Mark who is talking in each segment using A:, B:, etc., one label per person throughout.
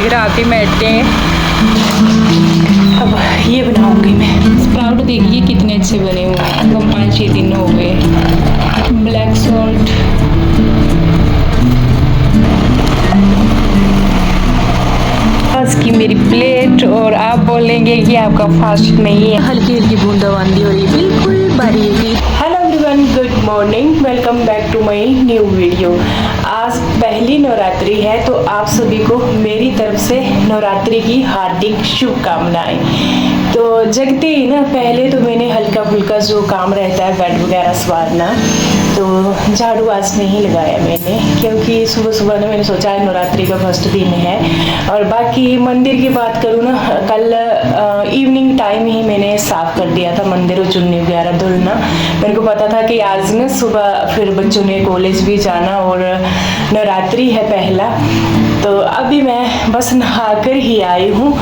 A: गुजराती मैटे अब ये बनाऊंगी मैं। स्प्राउट देखिए कितने अच्छे बने हुए हैं, तो 5-6 दिन हो गए। ब्लैक सॉल्ट, आज की मेरी प्लेट, और आप बोलेंगे कि आपका फास्ट नहीं है। हल्की हल्की बूंदाबांदी हो रही है, बिल्कुल बारीक। Hello everyone, good morning, welcome back to my new video. आज पहली नवरात्रि है, तो आप सभी को मेरी तरफ से नवरात्रि की हार्दिक शुभकामनाएं। तो जगते ही ना पहले तो मैंने हल्का फुल्का जो काम रहता है बेड वगैरह संवारना, तो झाड़ू आज नहीं लगाया मैंने, क्योंकि सुबह सुबह ना मैंने सोचा है नवरात्रि का फर्स्ट दिन है। और बाकी मंदिर की बात करूँ ना, कल इवनिंग टाइम ही मैंने साफ़ कर दिया था मंदिर और चुन्नी वगैरह धुलना। मेरे को पता था कि आज ना सुबह फिर बच्चों ने कॉलेज भी जाना और नवरात्रि है पहला, तो अभी मैं बस नहा कर ही आई हूँ।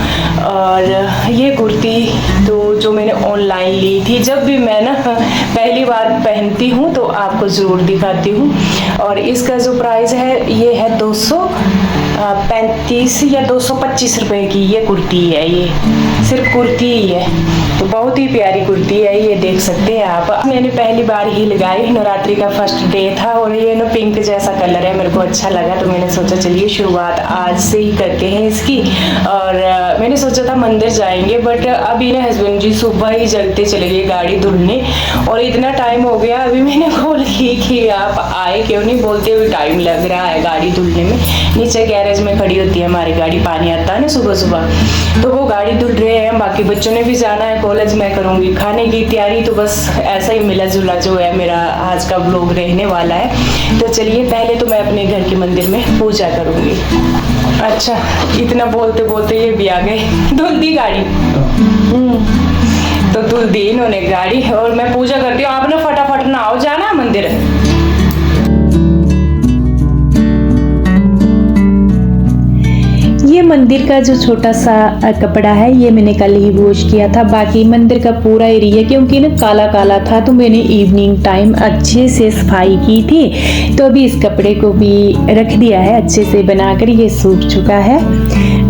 A: और ये कुर्ती तो जो मैंने ऑनलाइन ली थी, जब भी मैं ना पहली बार पहनती हूँ तो आपको ज़रूर दिखाती हूँ। और इसका जो प्राइस है ये है 235 या 225 रुपए की ये कुर्ती है। ये सिर्फ कुर्ती ही है, तो बहुत ही प्यारी कुर्ती है, ये देख सकते हैं आप। मैंने पहली बार ही लगाई, नवरात्रि का फर्स्ट डे था और ये ना पिंक जैसा कलर है, मेरे को अच्छा लगा, तो मैंने सोचा चलिए शुरुआत आज से ही करते हैं इसकी। और मैंने सोचा था मंदिर जाएंगे, बट अभी ना हस्बैंड जी सुबह ही जल्दी चले गए गाड़ी धुलने, और इतना टाइम हो गया। अभी मैंने कॉल की कि आप आए क्यों नहीं, बोलते हुए टाइम लग रहा है गाड़ी धुलने में। नीचे गैरेज में खड़ी होती है हमारी गाड़ी, पानी आता है ना सुबह सुबह, तो वो गाड़ी धुल रहे हैं। बाकी बच्चों ने भी जाना है कॉलेज, मैं करूँगी खाने की तैयारी। तो बस ऐसा ही मिला जुला जो है मेरा आज का व्लॉग रहने वाला है। तो चलिए पहले तो मैं अपने घर के मंदिर में पूजा करूँगी। अच्छा, इतना बोलते बोलते ये भी आ गए, धुल दी गाड़ी। तो धुल दी इन्होंने गाड़ी, और मैं पूजा करती हूँ। आप ना फटाफट नहाओ, जाना है मंदिर। ये मंदिर का जो छोटा सा कपड़ा है ये मैंने कल ही वॉश किया था। बाकी मंदिर का पूरा एरिया क्योंकि ना काला काला था, तो मैंने इवनिंग टाइम अच्छे से सफाई की थी। तो अभी इस कपड़े को भी रख दिया है अच्छे से बनाकर, ये सूख चुका है।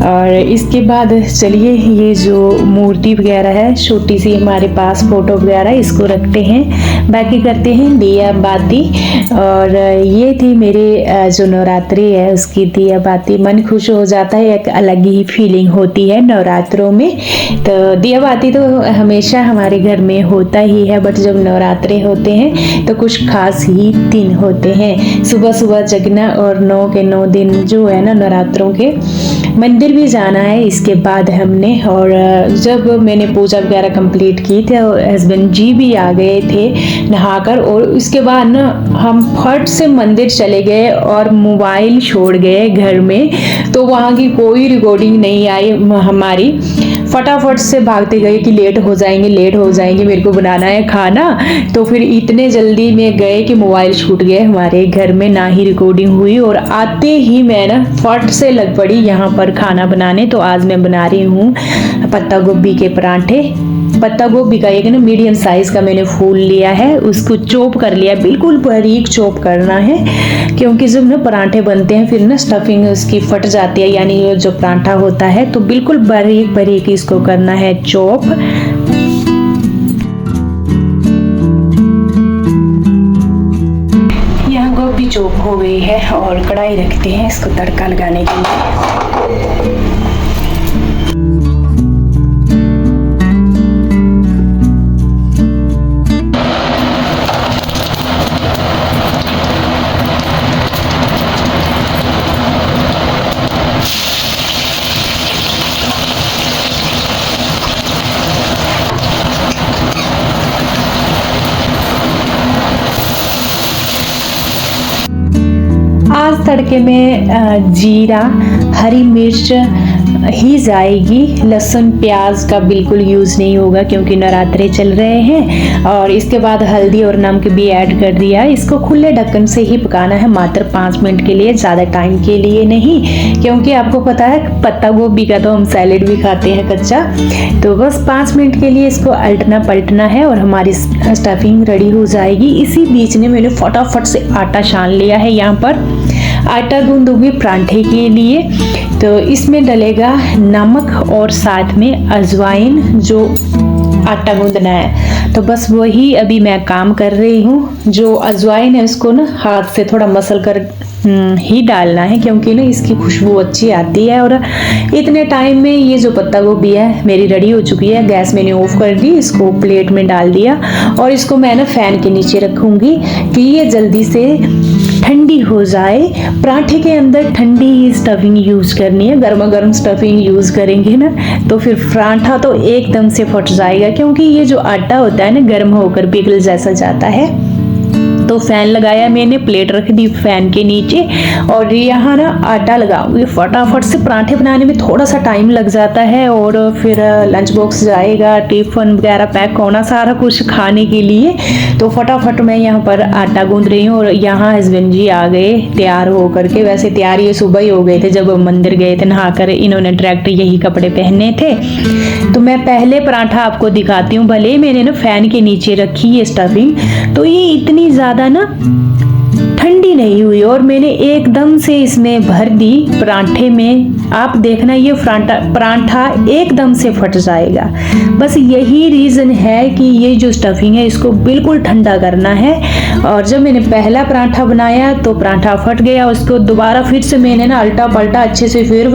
A: और इसके बाद चलिए ये जो मूर्ति वगैरह है छोटी सी हमारे पास, फोटो वगैरह, इसको रखते हैं। बाकी करते हैं दिया बाती। और ये थी मेरे जो नवरात्रि है उसकी दिया बाती। मन खुश हो जाता है, एक अलग ही फीलिंग होती है नवरात्रों में। तो दिया बाती तो हमेशा हमारे घर में होता ही है, बट जब नवरात्रे होते हैं तो कुछ खास ही दिन होते हैं। सुबह सुबह जगना और 9 के 9 दिन जो है ना नवरात्रों के, मंदिर भी जाना है इसके बाद हमने। और जब मैंने पूजा वगैरह कंप्लीट की थी, हस्बैंड जी भी आ गए थे नहाकर, और उसके बाद ना हम फट से मंदिर चले गए और मोबाइल छोड़ गए घर में। तो वहाँ की कोई रिकॉर्डिंग नहीं आई हमारी, फटाफट से भागते गए कि लेट हो जाएंगे, मेरे को बनाना है खाना। तो फिर इतने जल्दी में गए कि मोबाइल छूट गए हमारे घर में, ना ही रिकॉर्डिंग हुई। और आते ही मैं ना फट से लग पड़ी यहाँ पर खाना बनाने। तो आज मैं बना रही हूँ पत्ता गोभी के परांठे। पत्ता गोभी का एक ना मीडियम साइज का मैंने फूल लिया है, उसको चॉप कर लिया, बिल्कुल बारीक चॉप करना है, क्योंकि जब ना परांठे बनते हैं फिर ना स्टफिंग उसकी फट जाती है, यानी जो परांठा होता है, तो बिल्कुल बारीक बारीक इसको करना है चॉप। यहाँ गोभी चॉप हो गई है और कढ़ाई रखते हैं इसको तड़का लगाने के लिए। आज तड़के में जीरा, हरी मिर्च ही जाएगी, लहसुन प्याज का बिल्कुल यूज़ नहीं होगा क्योंकि नवरात्रे चल रहे हैं। और इसके बाद हल्दी और नमक भी ऐड कर दिया। इसको खुले ढक्कन से ही पकाना है, मात्र 5 मिनट के लिए, ज़्यादा टाइम के लिए नहीं, क्योंकि आपको पता है पत्ता गोभी का तो हम सैलेड भी खाते हैं कच्चा। तो बस 5 मिनट के लिए इसको अलटना पलटना है और हमारी स्टफिंग रेडी हो जाएगी। इसी बीच में मैंने फटाफट से आटा छान लिया है। यहाँ पर आटा गूंदूंगी परांठे के लिए, तो इसमें डलेगा नमक और साथ में अजवाइन, जो आटा गूंदना है। तो बस वही अभी मैं काम कर रही हूँ। जो अजवाइन है उसको ना हाथ से थोड़ा मसल कर ही डालना है, क्योंकि ना इसकी खुशबू अच्छी आती है। और इतने टाइम में ये जो पत्ता गोभी है मेरी रेडी हो चुकी है। गैस मैंने ऑफ कर दी, इसको प्लेट में डाल दिया और इसको मैं ना फैन के नीचे रखूंगी कि ये जल्दी से ठंडी हो जाए। पराठे के अंदर ठंडी ही स्टफिंग यूज करनी है, गर्मा गर्म स्टफिंग यूज करेंगे ना तो फिर पराठा तो एकदम से फट जाएगा, क्योंकि ये जो आटा होता है ना गर्म होकर पिघल जैसा जाता है। तो फैन लगाया मैंने, प्लेट रख दी फैन के नीचे और यहाँ ना आटा लगाऊंगी। फटाफट से पराठे बनाने में थोड़ा सा टाइम लग जाता है और फिर लंच बॉक्स जाएगा, टिफिन वगैरह पैक होना, सारा कुछ खाने के लिए। तो फटाफट मैं यहाँ पर आटा गूंद रही हूँ और यहाँ हस्बैंड जी आ गए तैयार हो करके। वैसे तैयार ये सुबह ही हो गए थे, जब मंदिर गए थे नहाकर। इन्होंने डायरेक्ट यही कपड़े पहने थे। तो मैं पहले पराठा आपको दिखाती हूँ। भले मैंने ना फैन के नीचे रखी ये स्टफिंग, तो ये इतनी ज्यादा ना ठंडी नहीं हुई और मैंने एकदम से इसमें भर दी पराठे में। आप देखना ये पराठा एकदम से फट जाएगा। बस यही रीज़न है कि ये जो स्टफिंग है इसको बिल्कुल ठंडा करना है। और जब मैंने पहला पराठा बनाया तो पराठा फट गया, उसको दोबारा फिर से मैंने ना अल्टा पलटा अच्छे से, फिर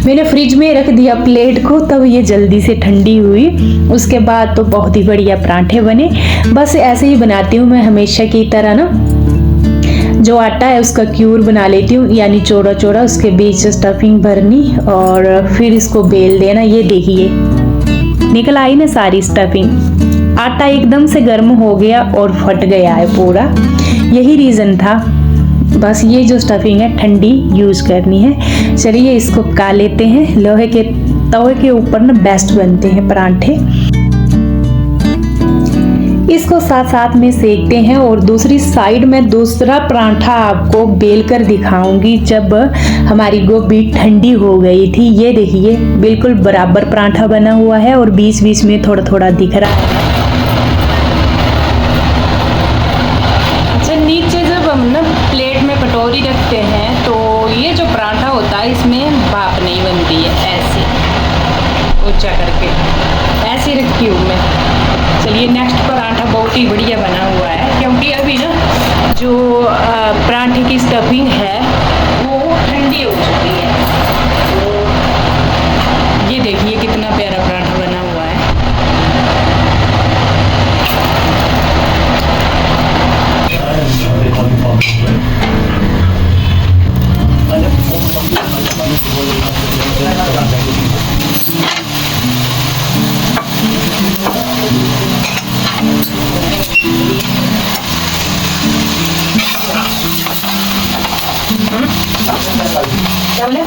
A: मैंने फ्रिज में रख दिया प्लेट को, तब ये जल्दी से ठंडी हुई। उसके बाद तो बहुत ही बढ़िया पराठे बने। बस ऐसे ही बनाती हूँ मैं हमेशा की तरह ना। जो आटा है उसका क्यूर बना लेती हूँ, यानी चौड़ा चौड़ा, उसके बीच से स्टफिंग भरनी और फिर इसको बेल देना। ये देखिए निकल आई ना सारी स्टफिंग। आटा एकदम से गर्म हो गया और फट गया है पूरा, यही रीज़न था। बस ये जो स्टफिंग है ठंडी यूज करनी है। चलिए इसको पका लेते हैं। लोहे के तवे के ऊपर ना बेस्ट बनते हैं पराठे। इसको साथ साथ में सेकते हैं और दूसरी साइड में दूसरा पराठा आपको बेल कर दिखाऊंगी जब हमारी गोभी ठंडी हो गई थी। ये देखिए बिल्कुल बराबर पराठा बना हुआ है और बीच बीच में थोड़ा थोड़ा दिख रहा है। अच्छा, नीचे जब हम ना प्लेट में कटोरी रखते हैं तो ये जो पराठा होता है इसमें भाप नहीं बनती है। ऐसे ऊंचा करके ऐसे रखी हूँ मैं। चलिए नेक्स्ट पराठा बहुत ही बढ़िया बना हुआ है, क्योंकि अभी ना जो पराठे की स्टफिंग है वो ठंडी हो चुकी है। तो ये देखिए कितना प्यारा पराठा बना हुआ है। क्या बोले?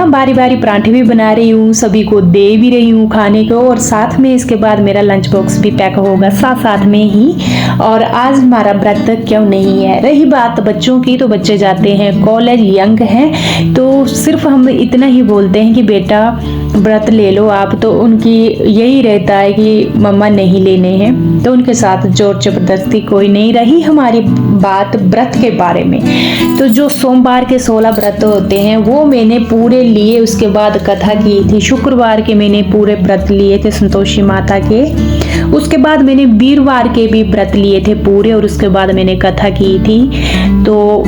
A: यहाँ बारी बारी पराठे भी बना रही हूँ, सभी को दे भी रही हूँ खाने को, और साथ में इसके बाद मेरा लंच बॉक्स भी पैक होगा साथ में ही। और आज हमारा व्रत क्यों नहीं है। रही बात बच्चों की, तो बच्चे जाते हैं कॉलेज, यंग हैं, तो सिर्फ हम इतना ही बोलते हैं कि बेटा व्रत ले लो आप, तो उनकी यही रहता है कि मम्मा नहीं लेने हैं, तो उनके साथ जोर जबरदस्ती कोई नहीं रही हमारी बात व्रत के बारे में। तो जो सोमवार के 16 व्रत होते हैं वो मैंने पूरे लिए, उसके बाद कथा की थी। शुक्रवार के मैंने पूरे व्रत लिए थे संतोषी माता के, उसके बाद मैंने वीरवार के भी व्रत लिए थे पूरे, और उसके बाद मैंने कथा की थी। तो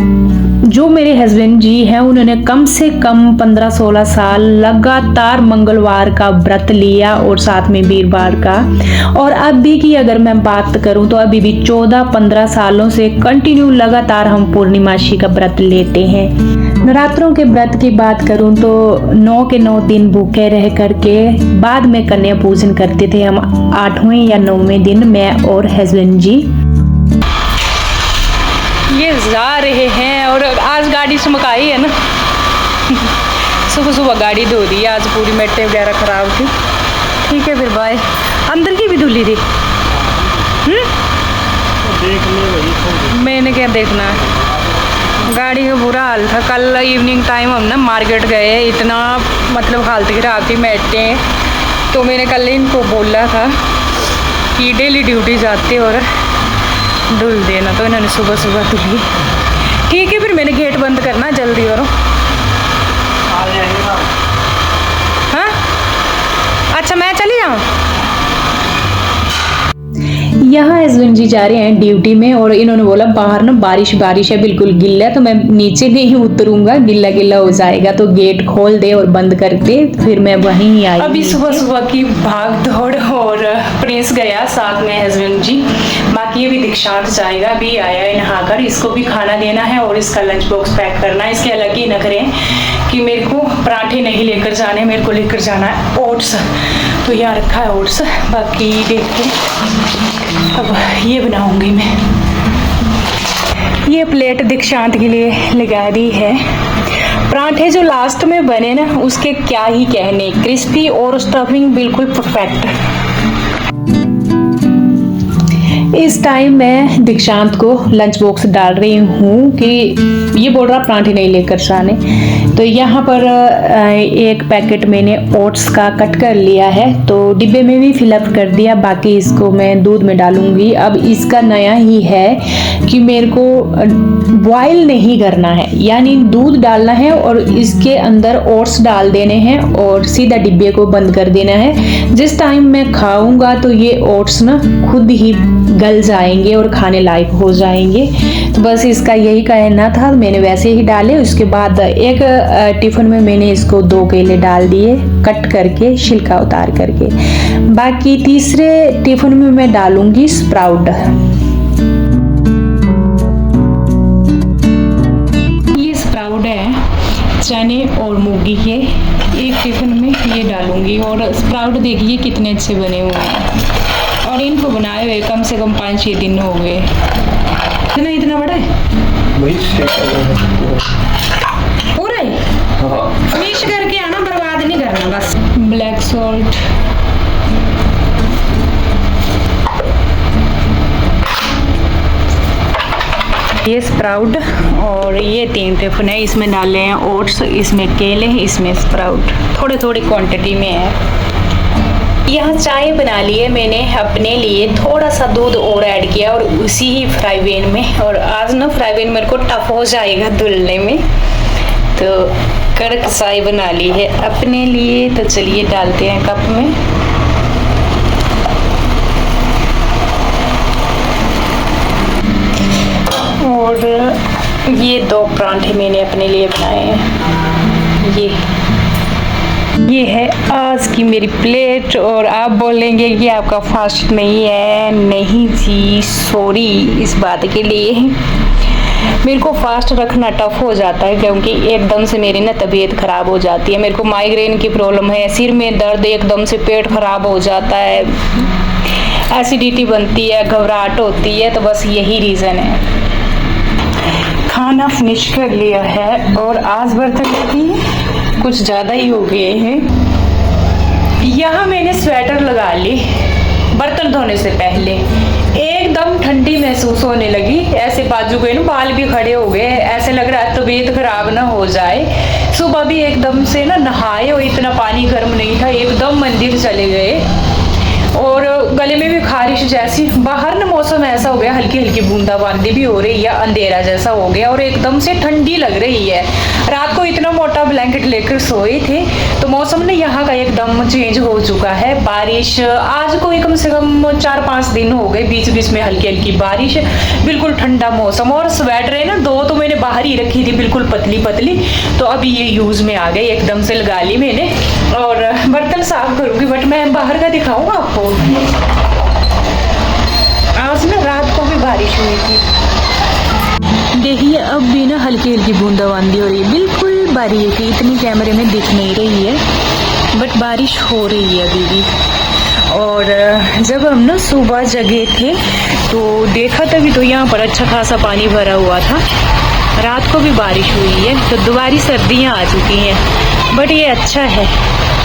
A: जो मेरे हस्बैंड जी हैं उन्होंने कम से कम 15-16 साल लगातार मंगलवार का व्रत लिया, और साथ में वीरवार का। और अभी की अगर मैं बात करूं तो अभी भी 14-15 सालों से कंटिन्यू लगातार हम पूर्णिमाशी का व्रत लेते हैं। नवरात्रों के व्रत की बात करूं तो 9 के 9 दिन भूखे रह करके बाद में कन्या पूजन करते थे हम 8वें या 9वें दिन, मैं और हस्बैंड जी। ये जा रहे हैं, और आज गाड़ी चमकाई है ना सुबह सुबह गाड़ी धो दी आज, पूरी मिट्टी वगैरह खराब थी। ठीक है फिर बाय। अंदर की भी धुली थी। मैंने क्या देखना है, गाड़ी का बुरा हाल था। कल इवनिंग टाइम हम ना मार्केट गए, इतना मतलब हालत खराब थी मिट्टी। तो मैंने कल इनको बोला था कि डेली ड्यूटी जाते और धुल देना, तो इन्होंने सुबह सुबह धुली। ठीक है फिर मैंने गेट बंद करना जल्दी करो। हाँ अच्छा मैं चली जाऊँ। यहाँ हस्बैंड जी जा रहे हैं ड्यूटी में, और इन्होंने बोला बाहर ना बारिश है, बिल्कुल गिल्ला है, तो मैं नीचे नहीं उतरूंगा, गिल्ला गिल्ला हो जाएगा, तो गेट खोल दे और बंद कर दे। फिर मैं वहीं ही आई। अभी सुबह सुबह की भाग दौड़, और प्रिंस गया साथ में हस्बैंड जी, बाकी अभी दीक्षांत जाएगा, अभी आया है नहाकर, इसको भी खाना देना है और इसका लंच बॉक्स पैक करना है। इसके अलग ही नखरे कि मेरे को पराठे नहीं लेकर जाने, मेरे को लेकर जाना है ओट्स, तो यहाँ रखा है ओट्स। बाकी देखते अब ये बनाऊंगी मैं। ये प्लेट दीक्षांत के लिए लगा दी है। पराठे जो लास्ट में बने ना उसके क्या ही कहने, क्रिस्पी और स्टफिंग बिल्कुल परफेक्ट। इस टाइम मैं दीक्षांत को लंच बॉक्स डाल रही हूँ कि ये बोल रहा पराठे नहीं लेकर जाने, तो यहाँ पर एक पैकेट मैंने ओट्स का कट कर लिया है, तो डिब्बे में भी फिलअप कर दिया। बाकी इसको मैं दूध में डालूंगी। अब इसका नया ही है कि मेरे को बॉयल नहीं करना है, यानी दूध डालना है और इसके अंदर ओट्स डाल देने हैं और सीधा डिब्बे को बंद कर देना है। जिस टाइम मैं खाऊंगा तो ये ओट्स ना खुद ही गल जाएंगे और खाने लायक हो जाएंगे। तो बस इसका यही कहना था, मैंने वैसे ही डाले। उसके बाद एक टिफिन में मैंने इसको 2 केले डाल दिए कट करके, छिलका उतार करके। बाकी तीसरे टिफिन में मैं डालूंगी स्प्राउट। ये स्प्राउट है चने और मूंगी के, एक टिफिन में ये डालूंगी। और स्प्राउट देखिए कितने अच्छे बने हुए हैं, और इनको बनाए हुए कम से कम 5-6 दिन हो गए। इतना बड़ा है पूरा ही। मिक्स करके आना, बर्बाद नहीं करना बस। ब्लैक सॉल्ट, ये स्प्राउट, और ये 3 टिफिन है। इसमें डाले हैं ओट्स, इसमें केले, इसमें स्प्राउट, थोड़े थोड़ी क्वांटिटी में है। यहाँ चाय बना ली है मैंने अपने लिए, थोड़ा सा दूध और ऐड किया और उसी ही फ्राई पैन में। और आज ना फ्राई पैन मेरे को टफ हो जाएगा धुलने में, तो कड़क चाय बना ली है अपने लिए। तो चलिए डालते हैं कप में। और ये 2 पराठे मैंने अपने लिए बनाए हैं। ये है आज की मेरी प्लेट। और आप बोलेंगे कि आपका फास्ट नहीं है, नहीं जी सॉरी इस बात के लिए। मेरे को फास्ट रखना टफ हो जाता है क्योंकि एकदम से मेरी ना तबीयत ख़राब हो जाती है। मेरे को माइग्रेन की प्रॉब्लम है, सिर में दर्द, एकदम से पेट ख़राब हो जाता है, एसिडिटी बनती है, घबराहट होती है। तो बस यही रीज़न है। खाना फिनिश कर लिया है और आज बर्तन की कुछ ज़्यादा ही हो गए हैं। यहाँ मैंने स्वेटर लगा ली बर्तन धोने से पहले। एकदम ठंडी महसूस होने लगी, ऐसे बाजू के ना बाल भी खड़े हो गए, ऐसे लग रहा है तबीयत खराब ना हो जाए। सुबह भी एकदम से ना नहाए और इतना पानी गर्म नहीं था, एकदम मंदिर चले गए और गले में भी खारिश जैसी। बाहर ना मौसम ऐसा हो गया, हल्की हल्की बूंदाबांदी भी हो रही है, अंधेरा जैसा हो गया और एकदम से ठंडी लग रही है। रात को इतना मोटा ब्लैंकेट लेकर सोए थे तो मौसम ने यहाँ का एकदम चेंज हो चुका है। बारिश आज को कम से कम 4-5 दिन हो गए, बीच बीच में हल्की हल्की बारिश, बिल्कुल ठंडा मौसम। और स्वेटर है ना 2 तो मैंने बाहर ही रखी थी बिल्कुल पतली पतली, तो अभी ये यूज में आ गई, एकदम से लगा ली मैंने। और बर्तन साफ करूंगी बट मैं बाहर का दिखाऊंगा आपको। आज ना रात को भी बारिश हुई थी, देखिए अब भी ना हल्की हल्की बूंदाबांदी हो रही है, बिल्कुल बारीक है, इतनी कैमरे में दिख नहीं रही है बट बारिश हो रही है अभी भी। और जब हम ना सुबह जगे थे तो देखा तभी तो यहाँ पर अच्छा खासा पानी भरा हुआ था। रात को भी बारिश हुई है तो दोबारा सर्दियाँ आ चुकी हैं, बट ये अच्छा है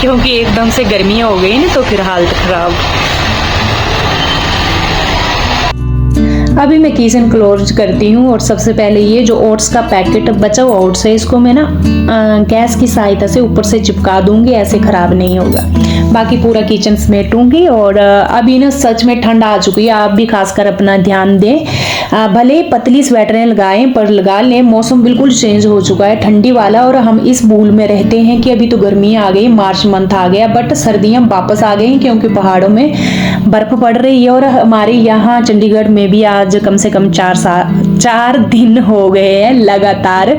A: क्योंकि एकदम से गर्मियाँ हो गई ना तो फिर हालत खराब। अभी मैं किचन क्लोज करती हूँ और सबसे पहले ये जो ओट्स का पैकेट बचा हुआ ओट्स है इसको मैं ना गैस की सहायता से ऊपर से चिपका दूंगी, ऐसे खराब नहीं होगा। बाकी पूरा किचन समेटूंगी। और अभी ना सच में ठंड आ चुकी है, आप भी खासकर अपना ध्यान दें। भले पतली स्वेटरें लगाएं पर लगा लें, मौसम बिल्कुल चेंज हो चुका है ठंडी वाला। और हम इस भूल में रहते हैं कि अभी तो गर्मियाँ आ गई, मार्च मंथ आ गया, बट सर्दियाँ वापस आ गई क्योंकि पहाड़ों में बर्फ पड़ रही है। और हमारे यहाँ चंडीगढ़ में भी आज कम से कम 4 दिन हो गए हैं लगातार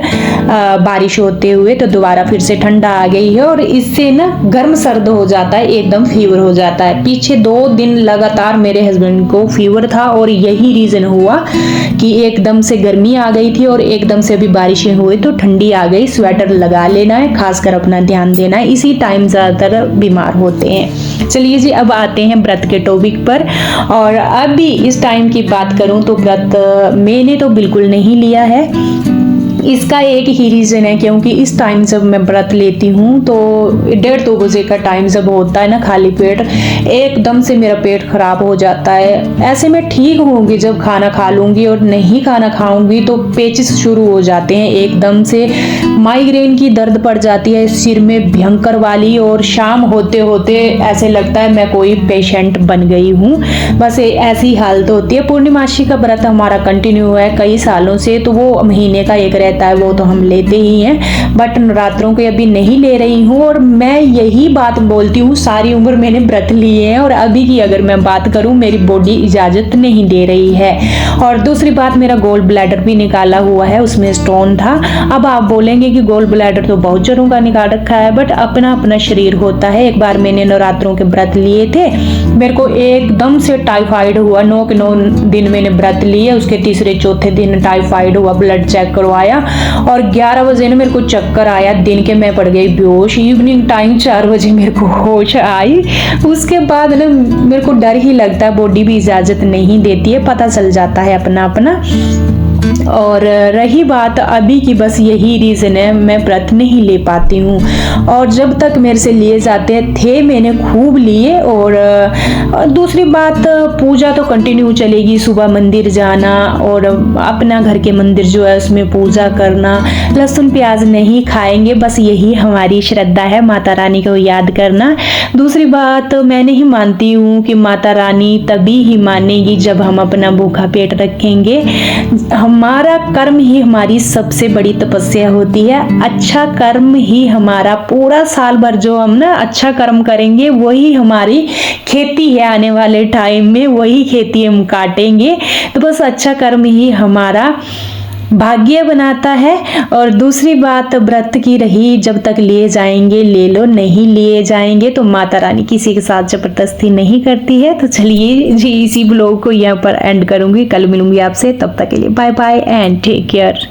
A: बारिश होते हुए, तो दोबारा फिर से ठंडा आ गई है और इससे ना गर्म सर्द हो जाता है, एकदम फीवर हो जाता है। पीछे 2 दिन लगातार मेरे हस्बैंड को फीवर था और यही रीजन हुआ कि एकदम से गर्मी आ गई थी और एकदम से अभी बारिशें हुई तो ठंडी आ गई। स्वेटर लगा लेना है, खासकर अपना ध्यान देना है, इसी टाइम ज्यादातर बीमार होते हैं। चलिए जी अब आते हैं व्रत के टॉपिक पर। और अभी इस टाइम की बात करूं तो व्रत मैंने तो बिल्कुल नहीं लिया है। इसका एक ही रीज़न है क्योंकि इस टाइम जब मैं व्रत लेती हूँ तो 1:30-2 बजे का टाइम जब होता है ना खाली पेट, एकदम से मेरा पेट खराब हो जाता है। ऐसे में ठीक होंगी जब खाना खा लूँगी और नहीं खाना खाऊंगी तो पेचिस शुरू हो जाते हैं, एकदम से माइग्रेन की दर्द पड़ जाती है सिर में भयंकर वाली। और शाम होते होते ऐसे लगता है मैं कोई पेशेंट बन गई हूँ, बस ऐसी हालत होती है। पूर्णिमासी का व्रत हमारा कंटिन्यू है कई सालों से, तो वो महीने का एक रहता है, वो तो हम लेते ही हैं, बट नवरात्रों के अभी नहीं ले रही हूँ। और मैं यही बात बोलती हूँ, सारी उम्र मैंने व्रत लिए हैं और अभी की अगर मैं बात करूँ मेरी बॉडी इजाजत नहीं दे रही है। और दूसरी बात, मेरा गोल्ड ब्लैडर भी निकाला हुआ है, उसमें स्टोन था। अब आप बोलेंगे कि गोल्ड ब्लैडर तो बहुत जनों का निकाल रखा है, बट अपना अपना शरीर होता है। एक बार मैंने नवरात्रों के व्रत लिए थे, मेरे को एकदम से टाइफाइड हुआ। 9 के 9 दिन मैंने व्रत लिए, उसके तीसरे चौथे दिन टाइफाइड हुआ, ब्लड चेक करवाया और 11 बजे ना मेरे को चक्कर आया, दिन के मैं पड़ गई बेहोश। इवनिंग टाइम 4 बजे मेरे को होश आई। उसके बाद ना मेरे को डर ही लगता है, बॉडी भी इजाजत नहीं देती है, पता चल जाता है अपना अपना। और रही बात अभी की, बस यही रीज़न है मैं व्रत नहीं ले पाती हूँ। और जब तक मेरे से लिए जाते थे मैंने खूब लिए। और दूसरी बात, पूजा तो कंटिन्यू चलेगी, सुबह मंदिर जाना और अपना घर के मंदिर जो है उसमें पूजा करना, लहसुन प्याज नहीं खाएंगे, बस यही हमारी श्रद्धा है, माता रानी को याद करना। दूसरी बात, मैं नहीं मानती हूँ कि माता रानी तभी ही मानेगी जब हम अपना भूखा पेट रखेंगे। हमारा कर्म ही हमारी सबसे बड़ी तपस्या होती है। अच्छा कर्म ही हमारा पूरा साल भर जो हम ना अच्छा कर्म करेंगे वही हमारी खेती है, आने वाले टाइम में वही खेती हम काटेंगे। तो बस अच्छा कर्म ही हमारा भाग्य बनाता है। और दूसरी बात व्रत की रही, जब तक लिए जाएंगे ले लो, नहीं लिए जाएंगे तो माता रानी किसी के साथ जबरदस्ती नहीं करती है। तो चलिए जी इसी ब्लॉग को यहाँ पर एंड करूंगी, कल मिलूंगी आपसे, तब तक के लिए bye bye and take care.